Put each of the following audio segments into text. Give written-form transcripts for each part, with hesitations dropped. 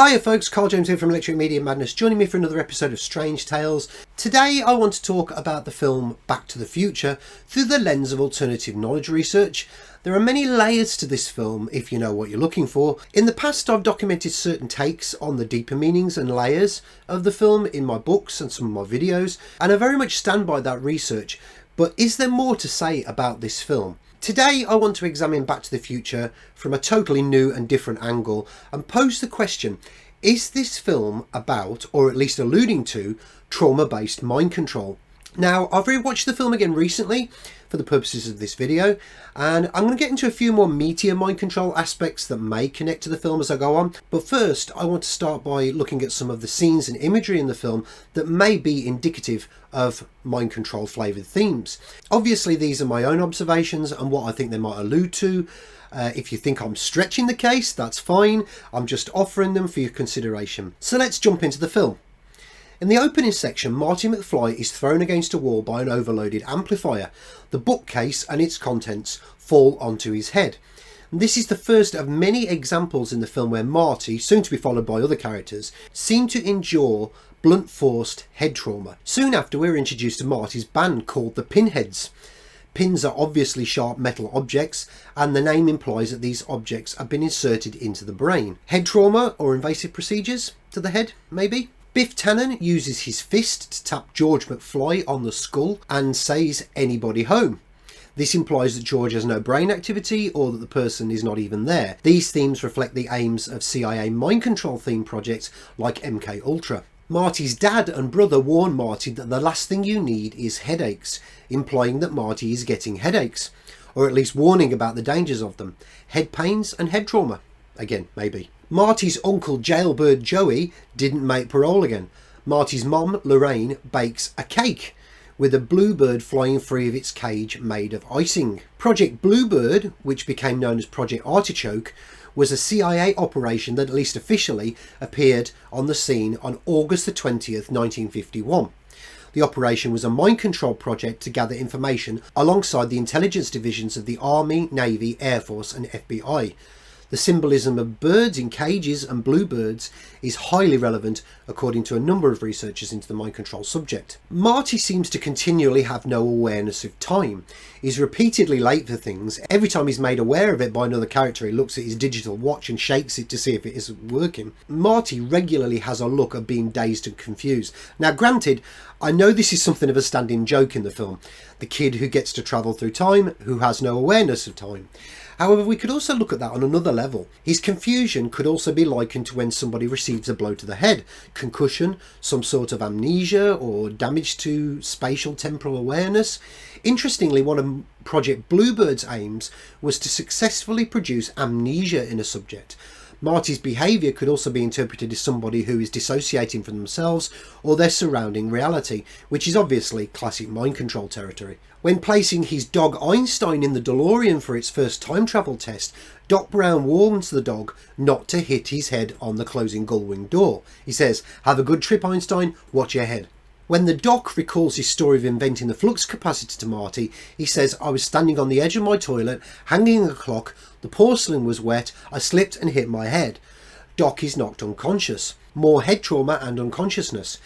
Hiya folks, Carl James here from Electric Media Madness, joining me for another episode of Strange Tales. Today I want to talk about the film Back to the Future through the lens of alternative knowledge research. There are many layers to this film if you know what you're looking for. In the past I've documented certain takes on the deeper meanings and layers of the film in my books and some of my videos, and I very much stand by that research. But is there more to say about this film? Today I want to examine Back to the Future from a totally new and different angle and pose the question, is this film about, or at least alluding to, trauma-based mind control? Now, I've rewatched the film again recently for the purposes of this video, and I'm going to get into a few more meatier mind control aspects that may connect to the film as I go on. But first, I want to start by looking at some of the scenes and imagery in the film that may be indicative of mind control flavoured themes. Obviously, these are my own observations and what I think they might allude to. If you think I'm stretching the case, that's fine. I'm just offering them for your consideration. So let's jump into the film. In the opening section, Marty McFly is thrown against a wall by an overloaded amplifier. The bookcase and its contents fall onto his head. And this is the first of many examples in the film where Marty, soon to be followed by other characters, seem to endure blunt forced head trauma. Soon after, we're introduced to Marty's band called the Pinheads. Pins are obviously sharp metal objects, and the name implies that these objects have been inserted into the brain. Head trauma or invasive procedures to the head, maybe? Biff Tannen uses his fist to tap George McFly on the skull and says, "Anybody home?" This implies that George has no brain activity or that the person is not even there. These themes reflect the aims of CIA mind control theme projects like MK Ultra. Marty's dad and brother warn Marty that the last thing you need is headaches, implying that Marty is getting headaches, or at least warning about the dangers of them. Head pains and head trauma. Again, maybe. Marty's uncle Jailbird Joey didn't make parole again. Marty's mom Lorraine bakes a cake with a bluebird flying free of its cage made of icing. Project Bluebird, which became known as Project Artichoke, was a CIA operation that, at least officially, appeared on the scene on August the 20th, 1951. The operation was a mind control project to gather information alongside the intelligence divisions of the Army, Navy, Air Force and FBI. The symbolism of birds in cages and bluebirds is highly relevant according to a number of researchers into the mind control subject. Marty seems to continually have no awareness of time. He's repeatedly late for things. Every time he's made aware of it by another character, he looks at his digital watch and shakes it to see if it isn't working. Marty regularly has a look of being dazed and confused. Now granted, I know this is something of a standing joke in the film. The kid who gets to travel through time, who has no awareness of time. However, we could also look at that on another level. His confusion could also be likened to when somebody receives a blow to the head, concussion, some sort of amnesia or damage to spatial temporal awareness. Interestingly, one of Project Bluebird's aims was to successfully produce amnesia in a subject. Marty's behaviour could also be interpreted as somebody who is dissociating from themselves or their surrounding reality, which is obviously classic mind control territory. When placing his dog Einstein in the DeLorean for its first time travel test, Doc Brown warns the dog not to hit his head on the closing gullwing door. He says, "Have a good trip, Einstein, watch your head." When the doc recalls his story of inventing the flux capacitor to Marty, he says, "I was standing on the edge of my toilet, hanging a clock, the porcelain was wet, I slipped and hit my head." Doc is knocked unconscious. More head trauma and unconsciousness.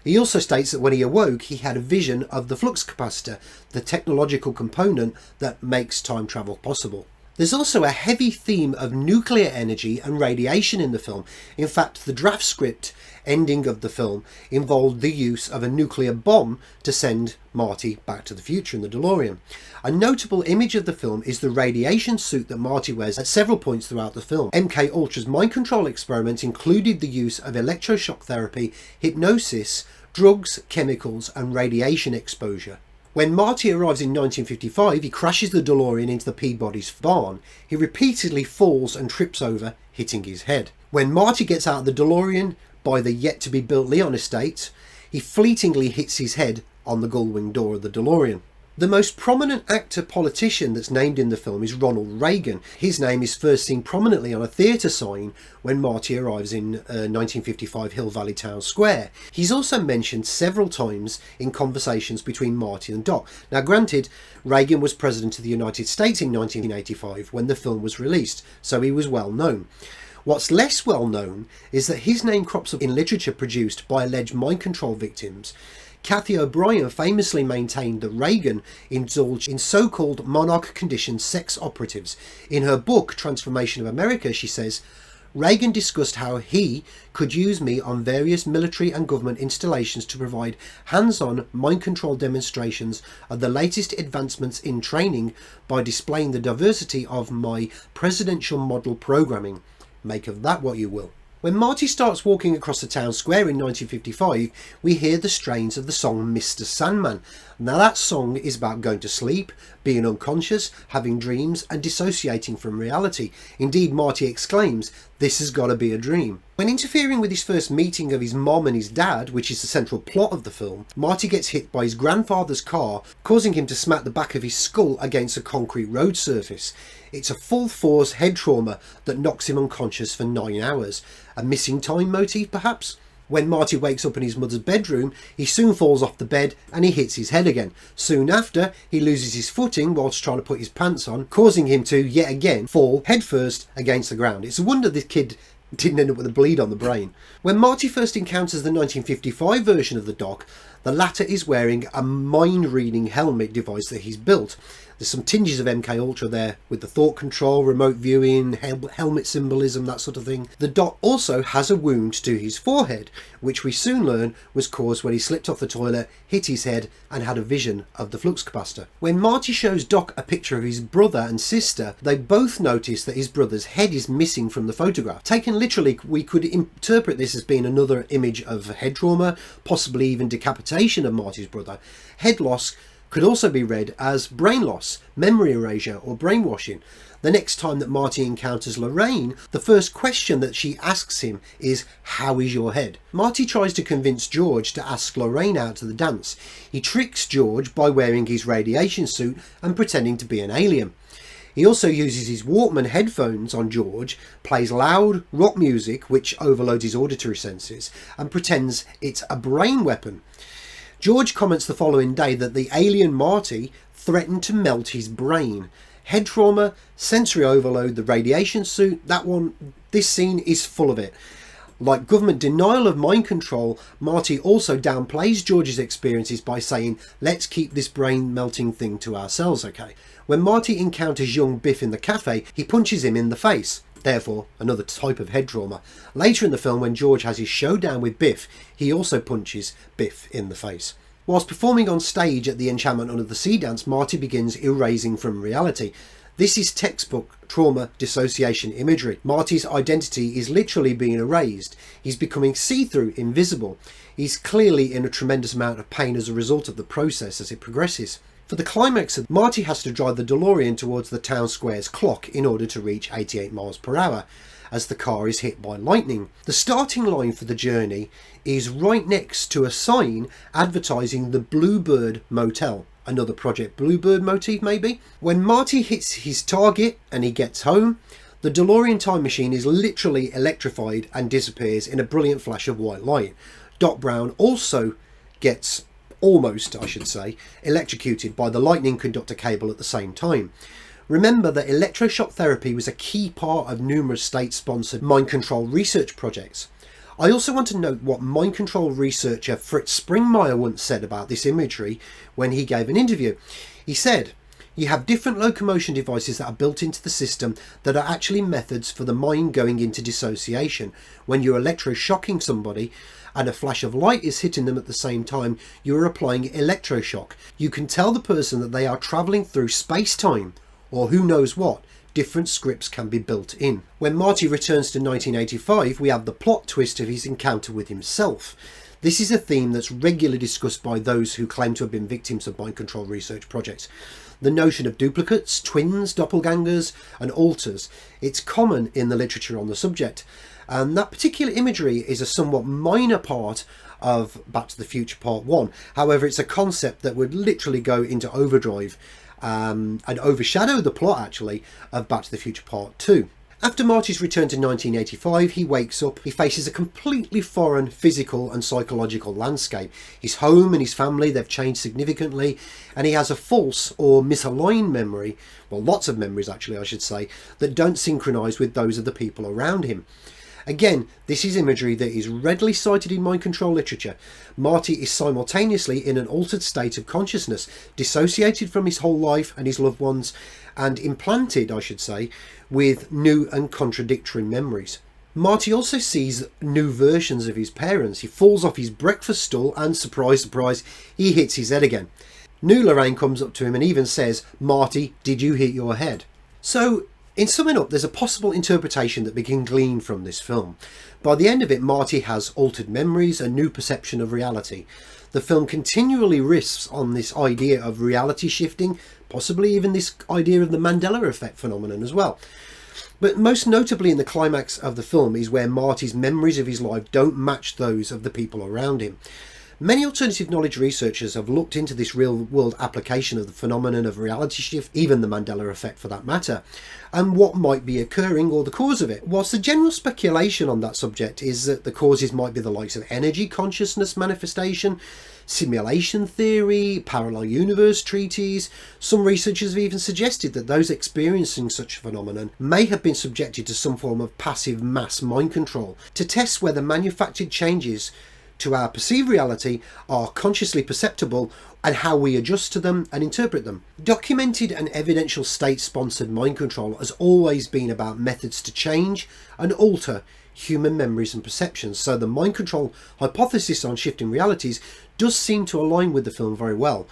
He also states that when he awoke, he had a vision of the flux capacitor, the technological component that makes time travel possible. There's also a heavy theme of nuclear energy and radiation in the film. In fact, the draft script ending of the film involved the use of a nuclear bomb to send Marty back to the future in the DeLorean. A notable image of the film is the radiation suit that Marty wears at several points throughout the film. MK Ultra's mind control experiments included the use of electroshock therapy, hypnosis, drugs, chemicals and radiation exposure. When Marty arrives in 1955, he crashes the DeLorean into the Peabody's barn. He repeatedly falls and trips over, hitting his head. When Marty gets out of the DeLorean by the yet-to-be-built Leon estate, he fleetingly hits his head on the gullwing door of the DeLorean. The most prominent actor-politician that's named in the film is Ronald Reagan. His name is first seen prominently on a theatre sign when Marty arrives in 1955 Hill Valley Town Square. He's also mentioned several times in conversations between Marty and Doc. Now granted, Reagan was President of the United States in 1985 when the film was released, so he was well known. What's less well known is that his name crops up in literature produced by alleged mind control victims. Cathy O'Brien famously maintained that Reagan indulged in so-called monarch-conditioned sex operatives. In her book, Transformation of America, she says, Reagan discussed how he could use me on various military and government installations to provide hands-on mind control demonstrations of the latest advancements in training by displaying the diversity of my presidential model programming. Make of that what you will. When Marty starts walking across the town square in 1955, we hear the strains of the song Mr. Sandman. Now that song is about going to sleep, being unconscious, having dreams and dissociating from reality. Indeed, Marty exclaims, "This has got to be a dream." When interfering with his first meeting of his mom and his dad, which is the central plot of the film, Marty gets hit by his grandfather's car, causing him to smack the back of his skull against a concrete road surface. It's a full force head trauma that knocks him unconscious for 9 hours. A missing time motif, perhaps? When Marty wakes up in his mother's bedroom, he soon falls off the bed and he hits his head again. Soon after, he loses his footing whilst trying to put his pants on, causing him to, yet again, fall headfirst against the ground. It's a wonder this kid didn't end up with a bleed on the brain. When Marty first encounters the 1955 version of the Doc, the latter is wearing a mind-reading helmet device that he's built. There's some tinges of MK Ultra there with the thought control, remote viewing, helmet symbolism, that sort of thing. The Doc also has a wound to his forehead, which we soon learn was caused when he slipped off the toilet, hit his head and had a vision of the flux capacitor. When Marty shows Doc a picture of his brother and sister, they both notice that his brother's head is missing from the photograph. Taken literally, we could interpret this as being another image of head trauma, possibly even decapitation of Marty's brother. Head loss could also be read as brain loss, memory erasure or brainwashing. The next time that Marty encounters Lorraine, the first question that she asks him is, "How is your head?" Marty tries to convince George to ask Lorraine out to the dance. He tricks George by wearing his radiation suit and pretending to be an alien. He also uses his Walkman headphones on George, plays loud rock music which overloads his auditory senses, and pretends it's a brain weapon. George comments the following day that the alien Marty threatened to melt his brain. Head trauma, sensory overload, the radiation suit, this scene is full of it. Like government denial of mind control, Marty also downplays George's experiences by saying, "Let's keep this brain melting thing to ourselves, okay?" When Marty encounters young Biff in the cafe, he punches him in the face. Therefore, another type of head trauma. Later in the film, when George has his showdown with Biff, he also punches Biff in the face. Whilst performing on stage at the Enchantment Under the Sea dance, Marty begins erasing from reality. This is textbook trauma dissociation imagery. Marty's identity is literally being erased. He's becoming see-through, invisible. He's clearly in a tremendous amount of pain as a result of the process as it progresses. For the climax, Marty has to drive the DeLorean towards the town square's clock in order to reach 88 miles per hour as the car is hit by lightning. The starting line for the journey is right next to a sign advertising the Bluebird Motel. Another Project Bluebird motif maybe? When Marty hits his target and he gets home, the DeLorean time machine is literally electrified and disappears in a brilliant flash of white light. Doc Brown also gets almost, I should say, electrocuted by the lightning conductor cable at the same time. Remember that electroshock therapy was a key part of numerous state-sponsored mind control research projects. I also want to note what mind control researcher Fritz Springmeier once said about this imagery when he gave an interview. He said, "You have different locomotion devices that are built into the system that are actually methods for the mind going into dissociation. When you're electroshocking somebody and a flash of light is hitting them at the same time, you are applying electroshock. You can tell the person that they are travelling through space-time, or who knows what. Different scripts can be built in." When Marty returns to 1985, we have the plot twist of his encounter with himself. This is a theme that's regularly discussed by those who claim to have been victims of mind control research projects. The notion of duplicates, twins, doppelgangers and alters. It's common in the literature on the subject. And that particular imagery is a somewhat minor part of Back to the Future Part 1. However, it's a concept that would literally go into overdrive and overshadow the plot actually of Back to the Future Part 2. After Marty's return to 1985, he wakes up. He faces a completely foreign physical and psychological landscape. His home and his family, they've changed significantly, and he has a false or misaligned memory, well, lots of memories actually I should say, that don't synchronise with those of the people around him. Again, this is imagery that is readily cited in mind control literature. Marty is simultaneously in an altered state of consciousness, dissociated from his whole life and his loved ones, and implanted, I should say, with new and contradictory memories. Marty also sees new versions of his parents. He falls off his breakfast stool and, surprise, surprise, he hits his head again. New Lorraine comes up to him and even says, "Marty, did you hit your head?" So, in summing up, there's a possible interpretation that we can glean from this film. By the end of it, Marty has altered memories, a new perception of reality. The film continually riffs on this idea of reality shifting, possibly even this idea of the Mandela effect phenomenon as well. But most notably in the climax of the film is where Marty's memories of his life don't match those of the people around him. Many alternative knowledge researchers have looked into this real-world application of the phenomenon of reality shift, even the Mandela effect for that matter, and what might be occurring or the cause of it. Whilst the general speculation on that subject is that the causes might be the likes of energy consciousness manifestation, simulation theory, parallel universe treaties, some researchers have even suggested that those experiencing such a phenomenon may have been subjected to some form of passive mass mind control to test whether manufactured changes to our perceived reality are consciously perceptible and how we adjust to them and interpret them. Documented and evidential state-sponsored mind control has always been about methods to change and alter human memories and perceptions, so the mind control hypothesis on shifting realities does seem to align with the film very well.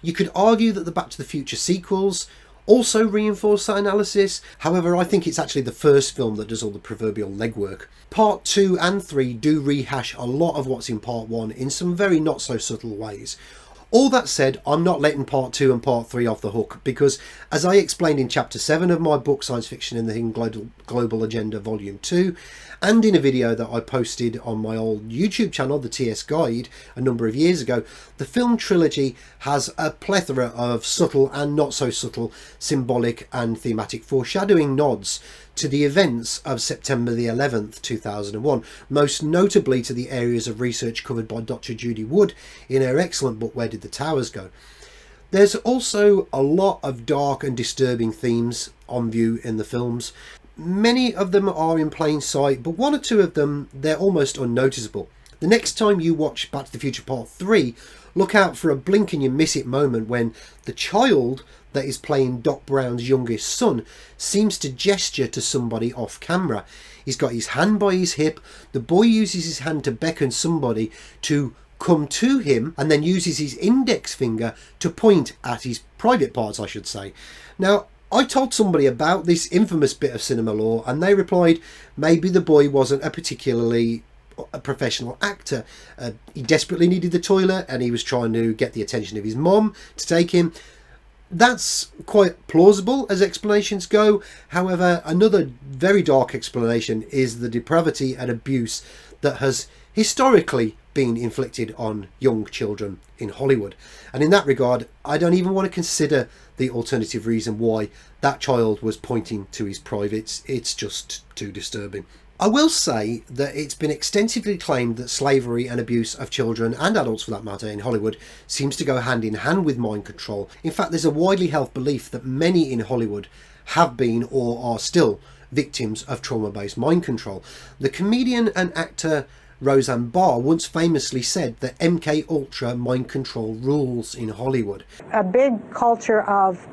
You could argue that the Back to the Future sequels also reinforce that analysis. However, I think it's actually the first film that does all the proverbial legwork. Part 2 and 3 do rehash a lot of what's in Part 1 in some very not so subtle ways. All that said, I'm not letting Part 2 and Part 3 off the hook because, as I explained in Chapter 7 of my book Science Fiction in the Hidden Global Agenda Volume 2, and in a video that I posted on my old YouTube channel, the TS Guide, a number of years ago, the film trilogy has a plethora of subtle and not so subtle symbolic and thematic foreshadowing nods to the events of September the 11th, 2001, most notably to the areas of research covered by Dr. Judy Wood in her excellent book Where Did the Towers Go? There's also a lot of dark and disturbing themes on view in the films. Many of them are in plain sight, but one or two of them, they're almost unnoticeable. The next time you watch Back to the Future Part 3, look out for a blink and you miss it moment when the child that is playing Doc Brown's youngest son seems to gesture to somebody off camera. He's got his hand by his hip. The boy uses his hand to beckon somebody to come to him and then uses his index finger to point at his private parts, I should say. Now, I told somebody about this infamous bit of cinema lore and they replied maybe the boy wasn't a particularly professional actor. He desperately needed the toilet and he was trying to get the attention of his mom to take him. That's quite plausible as explanations go. However, another very dark explanation is the depravity and abuse that has historically been inflicted on young children in Hollywood. And in that regard, I don't even want to consider the alternative reason why that child was pointing to his privates. It's just too disturbing. I will say that it's been extensively claimed that slavery and abuse of children, and adults for that matter, in Hollywood seems to go hand in hand with mind control. In fact, there's a widely held belief that many in Hollywood have been or are still victims of trauma-based mind control. The comedian and actor Roseanne Barr once famously said that MK Ultra mind control rules in Hollywood. A big culture of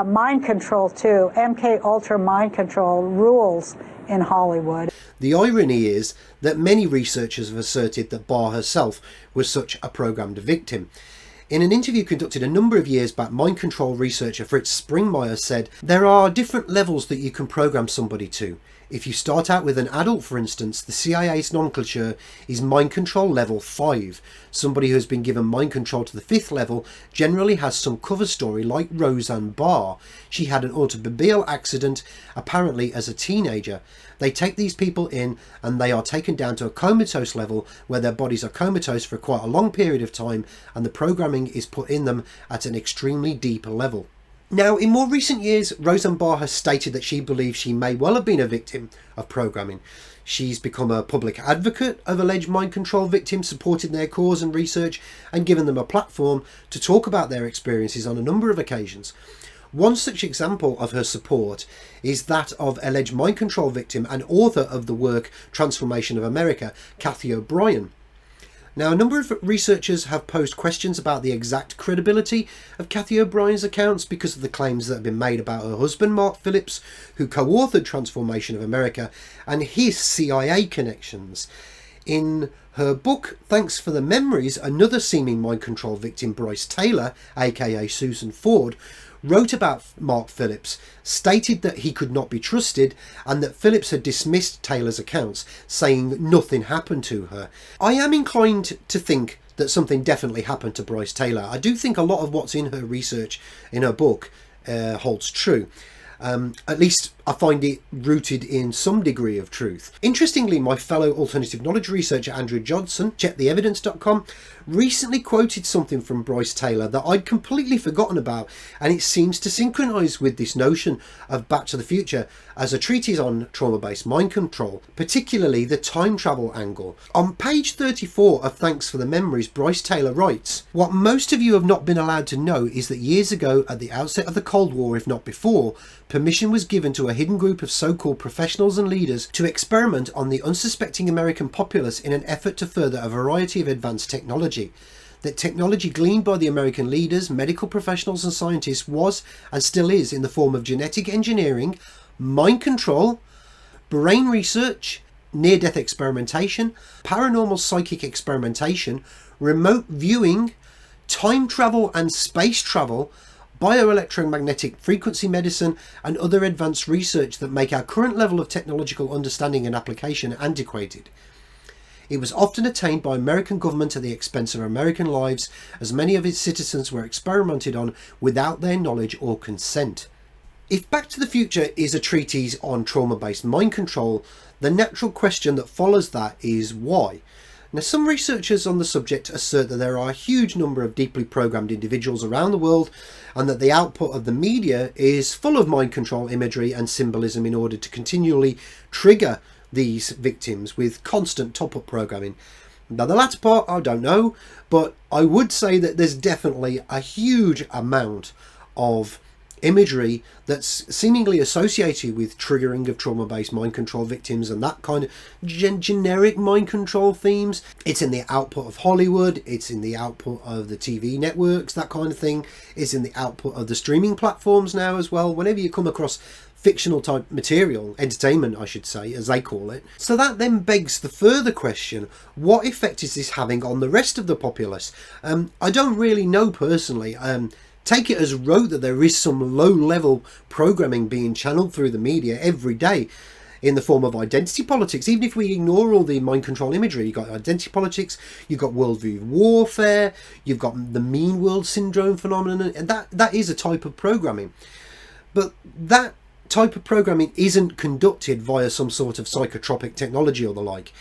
mind control too. MK Ultra mind control rules in Hollywood. The irony is that many researchers have asserted that Barr herself was such a programmed victim. In an interview conducted a number of years back, mind control researcher Fritz Springmeier said, "There are different levels that you can program somebody to. If you start out with an adult, for instance, the CIA's nomenclature is mind control level 5. Somebody who has been given mind control to the 5th level generally has some cover story like Roseanne Barr. She had an automobile accident, apparently as a teenager. They take these people in and they are taken down to a comatose level where their bodies are comatose for quite a long period of time and the programming is put in them at an extremely deep level." Now, in more recent years, Roseanne Barr has stated that she believes she may well have been a victim of programming. She's become a public advocate of alleged mind control victims, supported their cause and research, and given them a platform to talk about their experiences on a number of occasions. One such example of her support is that of alleged mind control victim and author of the work Transformation of America, Cathy O'Brien. Now, a number of researchers have posed questions about the exact credibility of Cathy O'Brien's accounts because of the claims that have been made about her husband, Mark Phillips, who co-authored Transformation of America, and his CIA connections. In her book, Thanks for the Memories, another seeming mind control victim, Bryce Taylor, aka Susan Ford, wrote about Mark Phillips, stated that he could not be trusted, and that Phillips had dismissed Taylor's accounts, saying nothing happened to her. I am inclined to think that something definitely happened to Bryce Taylor. I do think a lot of what's in her research, in her book, holds true. At least I find it rooted in some degree of truth. Interestingly, my fellow alternative knowledge researcher Andrew Johnson, checktheevidence.com, recently quoted something from Bryce Taylor that I'd completely forgotten about, and it seems to synchronise with this notion of Back to the Future as a treatise on trauma-based mind control, particularly the time travel angle. On page 34 of Thanks for the Memories, Bryce Taylor writes, "What most of you have not been allowed to know is that years ago, at the outset of the Cold War, if not before, permission was given to a hidden group of so-called professionals and leaders to experiment on the unsuspecting American populace in an effort to further a variety of advanced technology. That technology gleaned by the American leaders, medical professionals and scientists was, and still is, in the form of genetic engineering, mind control, brain research, near-death experimentation, paranormal psychic experimentation, remote viewing, time travel and space travel, bioelectromagnetic frequency medicine, and other advanced research that make our current level of technological understanding and application antiquated. It was often attained by American government at the expense of American lives, as many of its citizens were experimented on without their knowledge or consent." If Back to the Future is a treatise on trauma-based mind control, the natural question that follows that is why? Now, some researchers on the subject assert that there are a huge number of deeply programmed individuals around the world, and that the output of the media is full of mind control imagery and symbolism in order to continually trigger these victims with constant top-up programming. Now, the latter part, I don't know, but I would say that there's definitely a huge amount of imagery that's seemingly associated with triggering of trauma-based mind control victims and that kind of generic mind control themes. It's in the output of Hollywood, it's in the output of the TV networks, that kind of thing. It's in the output of the streaming platforms now as well. Whenever you come across fictional type material, entertainment I should say, as they call it. So that then begs the further question, what effect is this having on the rest of the populace? I don't really know personally. Take it as rote that there is some low-level programming being channeled through the media every day in the form of identity politics. Even if we ignore all the mind control imagery, you've got identity politics, you've got worldview warfare, you've got the mean world syndrome phenomenon, and that is a type of programming. But that type of programming isn't conducted via some sort of psychotropic technology or the like.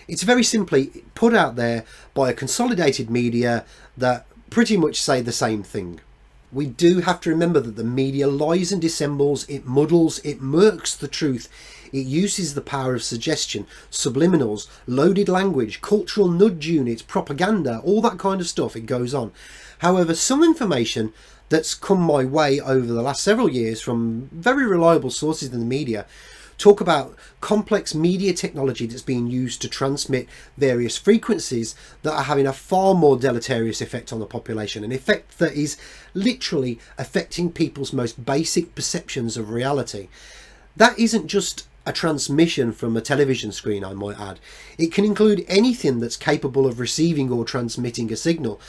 It's very simply put out there by a consolidated media that pretty much say the same thing. We do have to remember that the media lies and dissembles, it muddles, it murks the truth, it uses the power of suggestion, subliminals, loaded language, cultural nudge units, propaganda, all that kind of stuff, it goes on. However, some information that's come my way over the last several years from very reliable sources in the media talk about complex media technology that's being used to transmit various frequencies that are having a far more deleterious effect on the population, an effect that is literally affecting people's most basic perceptions of reality. That isn't just a transmission from a television screen, I might add. It can include anything that's capable of receiving or transmitting a signal.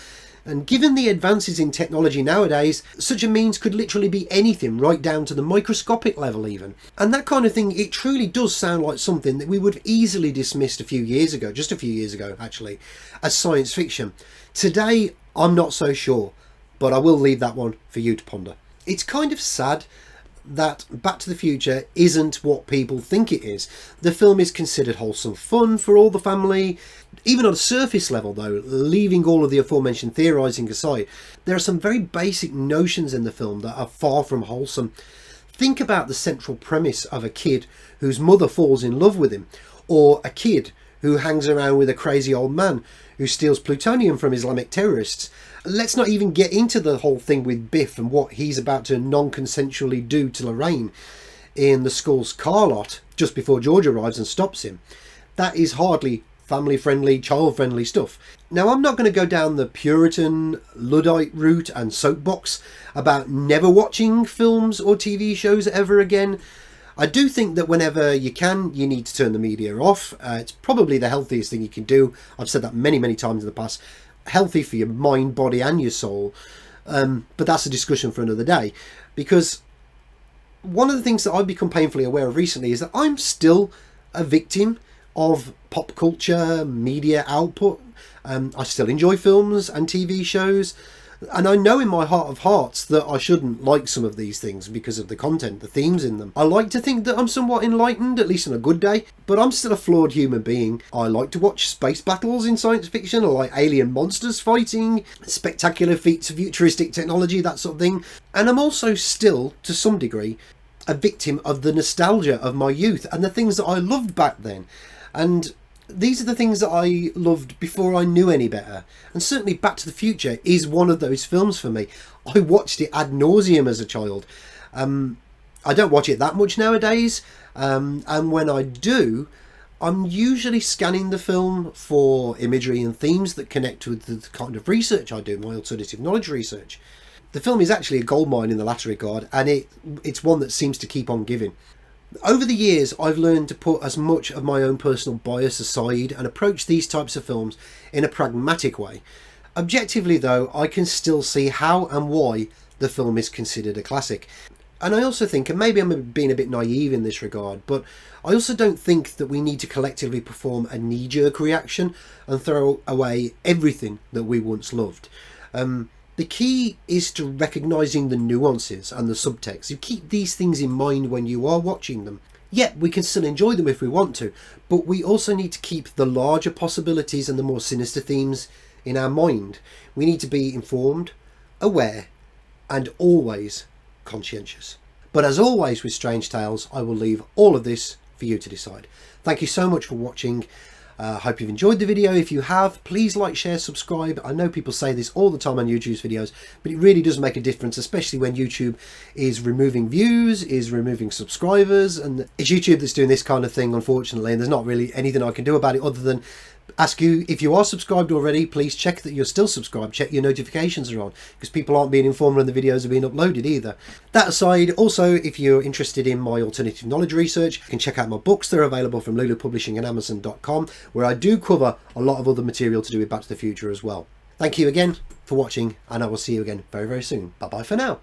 And given the advances in technology nowadays, such a means could literally be anything, right down to the microscopic level even. And that kind of thing, it truly does sound like something that we would have easily dismissed a few years ago, just a few years ago actually, as science fiction. Today, I'm not so sure, but I will leave that one for you to ponder. It's kind of sad that Back to the Future isn't what people think it is. The film is considered wholesome fun for all the family. Even on a surface level though, leaving all of the aforementioned theorising aside, there are some very basic notions in the film that are far from wholesome. Think about the central premise of a kid whose mother falls in love with him, or a kid who hangs around with a crazy old man who steals plutonium from Islamic terrorists. Let's not even get into the whole thing with Biff and what he's about to non-consensually do to Lorraine in the school's car lot just before George arrives and stops him. That is hardly family-friendly, child-friendly stuff. Now, I'm not going to go down the Puritan, Luddite route and soapbox about never watching films or TV shows ever again. I do think that whenever you can, you need to turn the media off. It's probably the healthiest thing you can do. I've said that many, many times in the past. Healthy for your mind, body and your soul. But that's a discussion for another day. Because one of the things that I've become painfully aware of recently is that I'm still a victim of pop culture, media output. I still enjoy films and TV shows. And I know in my heart of hearts that I shouldn't like some of these things because of the content, the themes in them. I like to think that I'm somewhat enlightened, at least on a good day, but I'm still a flawed human being. I like to watch space battles in science fiction. I like alien monsters fighting, spectacular feats of futuristic technology, that sort of thing. And I'm also still, to some degree, a victim of the nostalgia of my youth and the things that I loved back then. And these are the things that I loved before I knew any better. And certainly Back to the Future is one of those films for me. I watched it ad nauseum as a child. I don't watch it that much nowadays. And when I do, I'm usually scanning the film for imagery and themes that connect with the kind of research I do, my alternative knowledge research. The film is actually a goldmine in the latter regard, and it's one that seems to keep on giving. Over the years, I've learned to put as much of my own personal bias aside and approach these types of films in a pragmatic way. Objectively though, I can still see how and why the film is considered a classic. And I also think, and maybe I'm being a bit naive in this regard, but I also don't think that we need to collectively perform a knee-jerk reaction and throw away everything that we once loved. The key is to recognising the nuances and the subtext. You keep these things in mind when you are watching them. Yet we can still enjoy them if we want to, but we also need to keep the larger possibilities and the more sinister themes in our mind. We need to be informed, aware, and always conscientious. But as always with Strange Tales, I will leave all of this for you to decide. Thank you so much for watching. Hope you've enjoyed the video. If you have, please like, share, subscribe. I know people say this all the time on YouTube's videos, but it really does make a difference, especially when YouTube is removing views, is removing subscribers, and it's YouTube that's doing this kind of thing, unfortunately, and there's not really anything I can do about it other than ask you, if you are subscribed already, please check that you're still subscribed, check your notifications are on, because people aren't being informed when the videos are being uploaded either. That aside, also, if you're interested in my alternative knowledge research, you can check out my books. They're available from Lulu Publishing and Amazon.com, where I do cover a lot of other material to do with Back to the Future as well. Thank you again for watching, and I will see you again very, very soon. Bye bye for now.